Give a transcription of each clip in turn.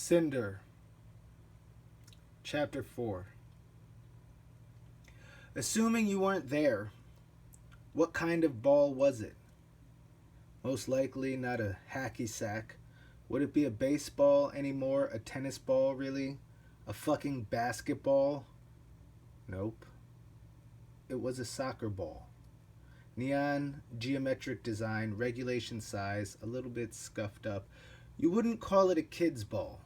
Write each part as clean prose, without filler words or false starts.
Cinder, Chapter 4. Assuming you weren't there, what kind of ball was it? Most likely not a hacky sack. Would it be a baseball anymore? A tennis ball, really? A fucking basketball? Nope. It was a soccer ball. Neon, geometric design, regulation size, a little bit scuffed up. You wouldn't call it a kid's ball.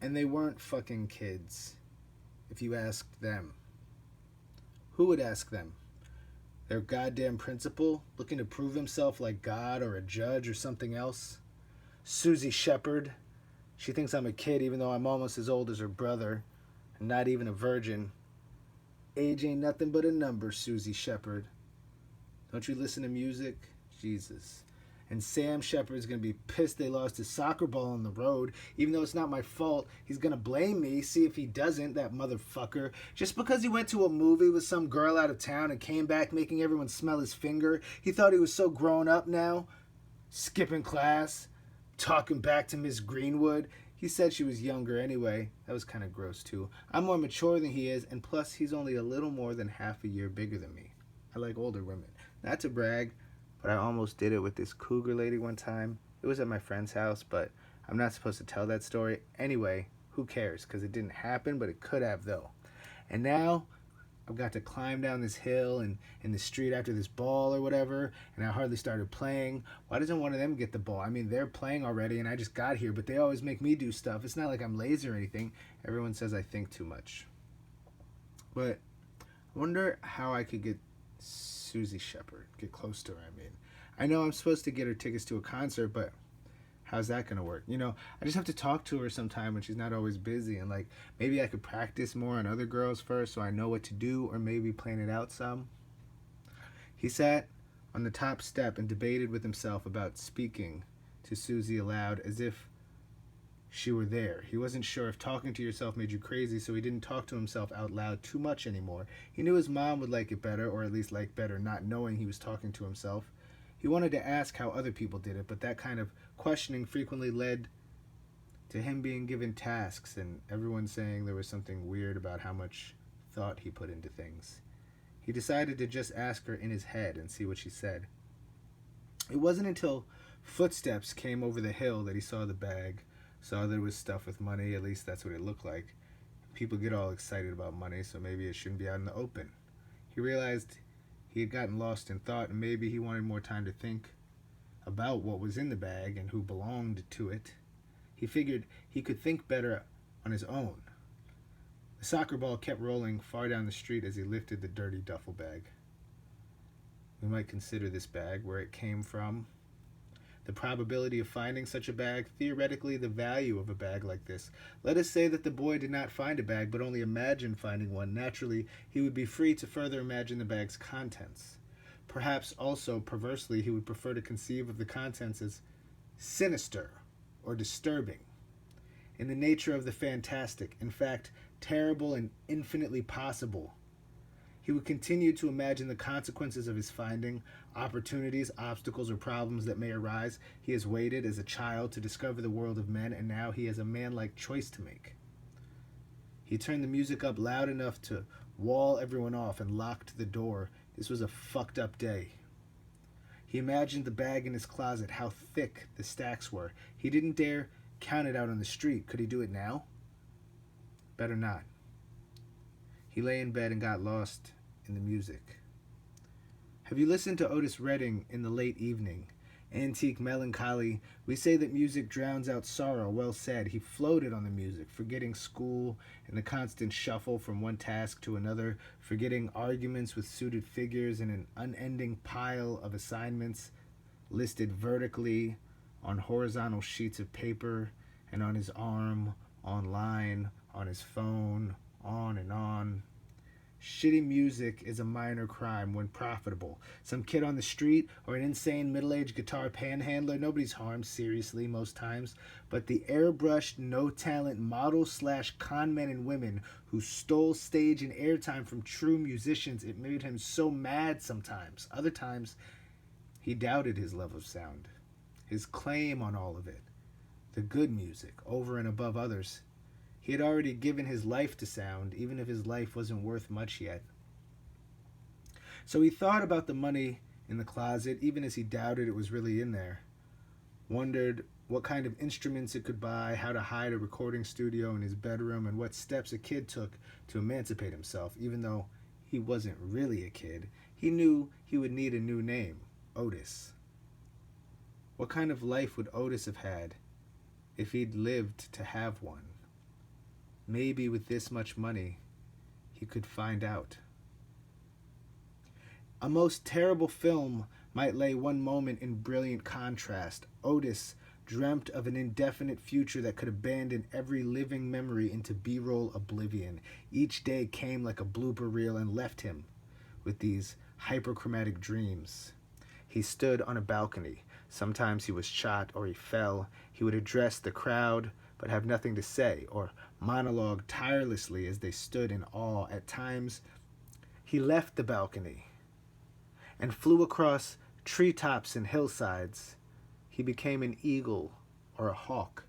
And they weren't fucking kids, if you asked them. Who would ask them? Their goddamn principal, looking to prove himself like God or a judge or something else? Susie Shepherd. She thinks I'm a kid even though I'm almost as old as her brother, and not even a virgin. Age ain't nothing but a number, Susie Shepherd. Don't you listen to music? Jesus. And Sam Shepard's going to be pissed they lost his soccer ball on the road. Even though it's not my fault, he's going to blame me. See if he doesn't, that motherfucker. Just because he went to a movie with some girl out of town and came back making everyone smell his finger, he thought he was so grown up now. Skipping class, talking back to Miss Greenwood. He said she was younger anyway. That was kind of gross too. I'm more mature than he is, and plus he's only a little more than half a year bigger than me. I like older women. Not to brag, but I almost did it with this cougar lady one time. It was at my friend's house, but I'm not supposed to tell that story. Anyway, who cares? Because it didn't happen, but it could have, though. And now I've got to climb down this hill and in the street after this ball or whatever, and I hardly started playing. Why doesn't one of them get the ball? I mean, they're playing already, and I just got here, but they always make me do stuff. It's not like I'm lazy or anything. Everyone says I think too much. But I wonder how I could get Susie Shepherd, get close to her, I know I'm supposed to get her tickets to a concert, but how's that going to work? You know, I just have to talk to her sometime when she's not always busy, and like maybe I could practice more on other girls first so I know what to do, or maybe plan it out some. He sat on the top step and debated with himself about speaking to Susie aloud as if she were there. He wasn't sure if talking to yourself made you crazy, so he didn't talk to himself out loud too much anymore. He knew his mom would like it better, or at least like better not knowing he was talking to himself. He wanted to ask how other people did it, but that kind of questioning frequently led to him being given tasks and everyone saying there was something weird about how much thought he put into things. He decided to just ask her in his head and see what she said. It wasn't until footsteps came over the hill that he saw the bag, saw there was stuff with money, at least that's what it looked like. People get all excited about money, so maybe it shouldn't be out in the open. He realized he had gotten lost in thought, and maybe he wanted more time to think about what was in the bag and who belonged to it. He figured he could think better on his own. The soccer ball kept rolling far down the street as he lifted the dirty duffel bag. We might consider this bag, where it came from, the probability of finding such a bag, theoretically the value of a bag like this. Let us say that the boy did not find a bag, but only imagined finding one. Naturally, he would be free to further imagine the bag's contents. Perhaps also, perversely, he would prefer to conceive of the contents as sinister or disturbing, in the nature of the fantastic, in fact, terrible and infinitely possible. He would continue to imagine the consequences of his finding, opportunities, obstacles, or problems that may arise. He has waited as a child to discover the world of men, and now he has a man-like choice to make. He turned the music up loud enough to wall everyone off and locked the door. This was a fucked up day. He imagined the bag in his closet, how thick the stacks were. He didn't dare count it out on the street. Could he do it now? Better not. He lay in bed and got lost in the music. Have you listened to Otis Redding in the late evening? Antique melancholy. We say that music drowns out sorrow. Well said. He floated on the music, forgetting school and the constant shuffle from one task to another, forgetting arguments with suited figures and an unending pile of assignments listed vertically on horizontal sheets of paper and on his arm, online, on his phone, on and on. Shitty music is a minor crime when profitable. Some kid on the street or an insane middle-aged guitar panhandler, nobody's harmed seriously most times, but the airbrushed, no-talent model/con men and women who stole stage and airtime from true musicians, it made him so mad sometimes. Other times, he doubted his love of sound, his claim on all of it. the good music, over and above others. He had already given his life to sound, even if his life wasn't worth much yet. So he thought about the money in the closet, even as he doubted it was really in there. Wondered what kind of instruments it could buy, how to hide a recording studio in his bedroom, and what steps a kid took to emancipate himself. Even though he wasn't really a kid, he knew he would need a new name, Otis. What kind of life would Otis have had if he'd lived to have one? Maybe with this much money, he could find out. A most terrible film might lay one moment in brilliant contrast. Otis dreamt of an indefinite future that could abandon every living memory into B-roll oblivion. Each day came like a blooper reel and left him with these hyperchromatic dreams. He stood on a balcony. Sometimes he was shot or he fell. He would address the crowd but have nothing to say, or monologue tirelessly as they stood in awe. At times, he left the balcony and flew across treetops and hillsides. He became an eagle or a hawk,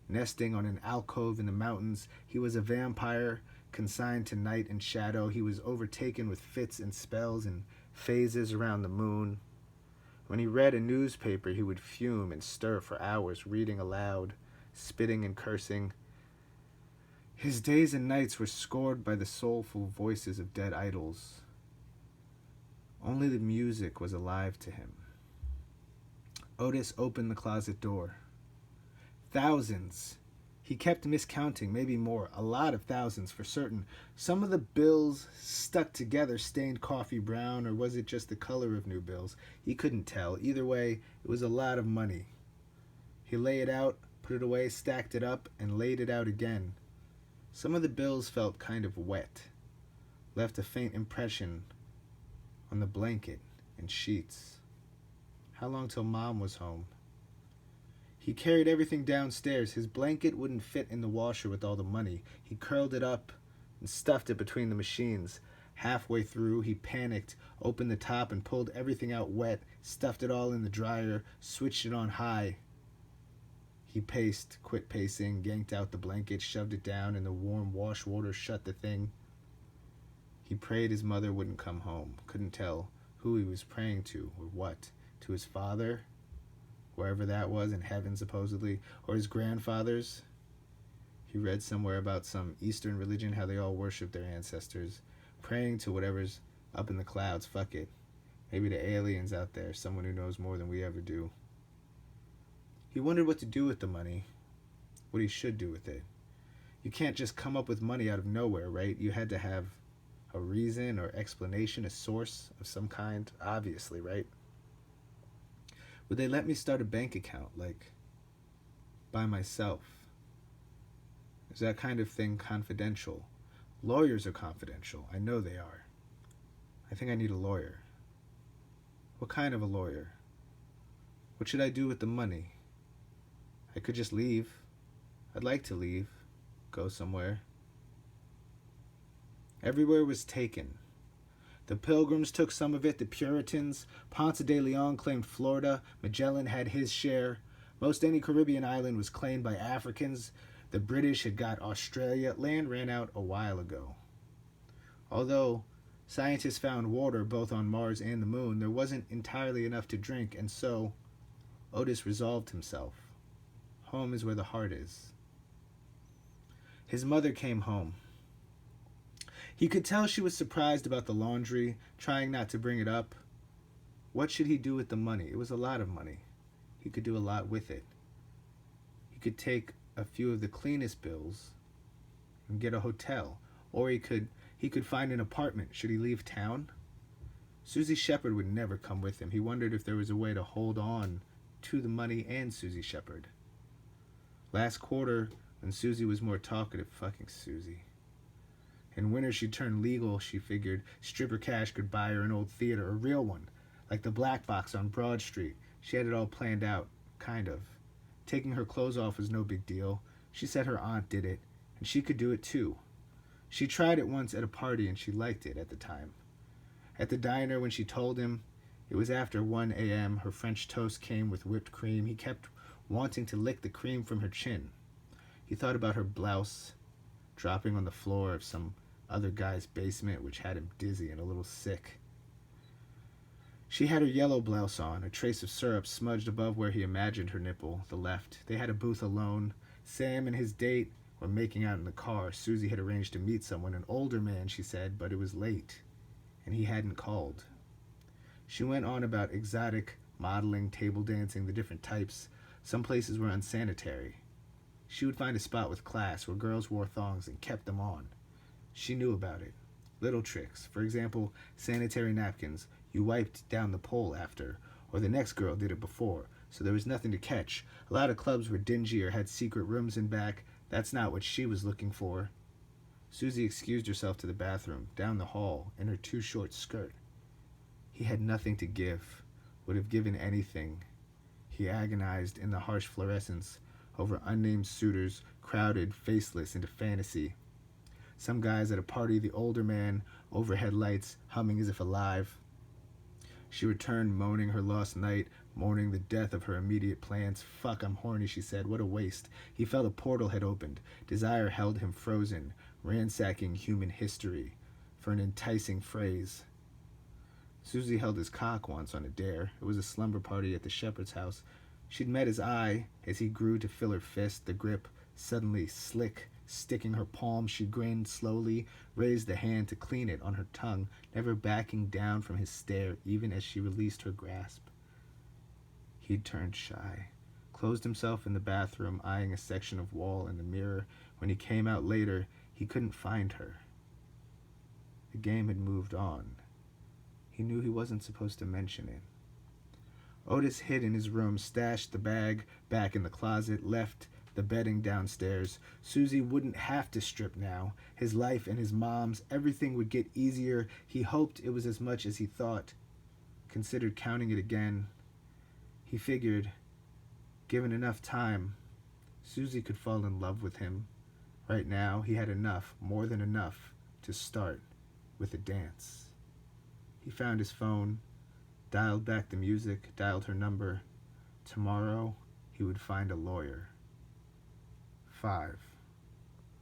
nesting on an alcove in the mountains. He was a vampire, consigned to night and shadow. He was overtaken with fits and spells and phases around the moon. When he read a newspaper, he would fume and stir for hours, reading aloud, spitting and cursing. His days and nights were scored by the soulful voices of dead idols. Only the music was alive to him. Otis opened the closet door. Thousands. He kept miscounting, maybe more, a lot of thousands for certain. Some of the bills stuck together, stained coffee brown, or was it just the color of new bills? He couldn't tell. Either way, it was a lot of money. He lay it out, put it away, stacked it up, and laid it out again. Some of the bills felt kind of wet, left a faint impression on the blanket and sheets. How long till Mom was home? He carried everything downstairs. His blanket wouldn't fit in the washer with all the money. He curled it up and stuffed it between the machines. Halfway through, he panicked, opened the top and pulled everything out wet, stuffed it all in the dryer, switched it on high. He paced, quit pacing, yanked out the blanket, shoved it down in the warm wash water, shut the thing. He prayed his mother wouldn't come home. Couldn't tell who he was praying to or what. To his father, wherever that was, in heaven supposedly, or his grandfather's. He read somewhere about some Eastern religion, how they all worship their ancestors, praying to whatever's up in the clouds. Fuck it. Maybe the aliens out there, someone who knows more than we ever do. He wondered what to do with the money, what he should do with it. You can't just come up with money out of nowhere, right? You had to have a reason or explanation, a source of some kind, obviously, right? Would they let me start a bank account, like, by myself? Is that kind of thing confidential? Lawyers are confidential. I know they are. I think I need a lawyer. What kind of a lawyer? What should I do with the money? I could just leave. I'd like to leave. Go somewhere. Everywhere was taken. The Pilgrims took some of it, the Puritans. Ponce de Leon claimed Florida. Magellan had his share. Most any Caribbean island was claimed by Africans. The British had got Australia. Land ran out a while ago. Although scientists found water both on Mars and the Moon, there wasn't entirely enough to drink, and so Otis resolved himself. Home is where the heart is. His mother came home. He could tell she was surprised about the laundry, trying not to bring it up. What should he do with the money? It was a lot of money. He could do a lot with it. He could take a few of the cleanest bills and get a hotel. Or he could find an apartment. Should he leave town? Susie Shepherd would never come with him. He wondered if there was a way to hold on to the money and Susie Shepherd. Last quarter, when Susie was more talkative, fucking Susie. In winter, she'd turn legal, she figured. Stripper cash could buy her an old theater, a real one, like the Black Box on Broad Street. She had it all planned out, kind of. Taking her clothes off was no big deal. She said her aunt did it, and she could do it too. She tried it once at a party, and she liked it at the time. At the diner, when she told him it was after 1 a.m., her French toast came with whipped cream. He kept wanting to lick the cream from her chin. He thought about her blouse dropping on the floor of some other guy's basement, which had him dizzy and a little sick. She had her yellow blouse on, a trace of syrup smudged above where he imagined her nipple, the left. They had a booth alone. Sam and his date were making out in the car. Susie had arranged to meet someone, an older man, she said, but it was late, and he hadn't called. She went on about exotic modeling, table dancing, the different types. Some places were unsanitary. She would find a spot with class where girls wore thongs and kept them on. She knew about it. Little tricks. For example, sanitary napkins. You wiped down the pole after, or the next girl did it before, so there was nothing to catch. A lot of clubs were dingy or had secret rooms in back. That's not what she was looking for. Susie excused herself to the bathroom, down the hall, in her too short skirt. He had nothing to give, would have given anything. He agonized in the harsh fluorescence over unnamed suitors, crowded, faceless, into fantasy. Some guys at a party, the older man, overhead lights, humming as if alive. She returned, moaning her lost night, mourning the death of her immediate plans. Fuck, I'm horny, she said. What a waste. He felt a portal had opened. Desire held him frozen, ransacking human history for an enticing phrase. Susie held his cock once on a dare. It was a slumber party at the shepherd's house. She'd met his eye as he grew to fill her fist, the grip suddenly slick, sticking her palm. She grinned slowly, raised the hand to clean it on her tongue, never backing down from his stare, even as she released her grasp. He'd turned shy, closed himself in the bathroom, eyeing a section of wall in the mirror. When he came out later, he couldn't find her. The game had moved on. He knew he wasn't supposed to mention it. Otis hid in his room, stashed the bag back in the closet, left the bedding downstairs. Susie wouldn't have to strip now. His life and his mom's, everything would get easier. He hoped it was as much as he thought. Considered counting it again. He figured, given enough time, Susie could fall in love with him. Right now, he had enough, more than enough, to start with a dance. He found his phone, dialed back the music, dialed her number. Tomorrow, he would find a lawyer. 5.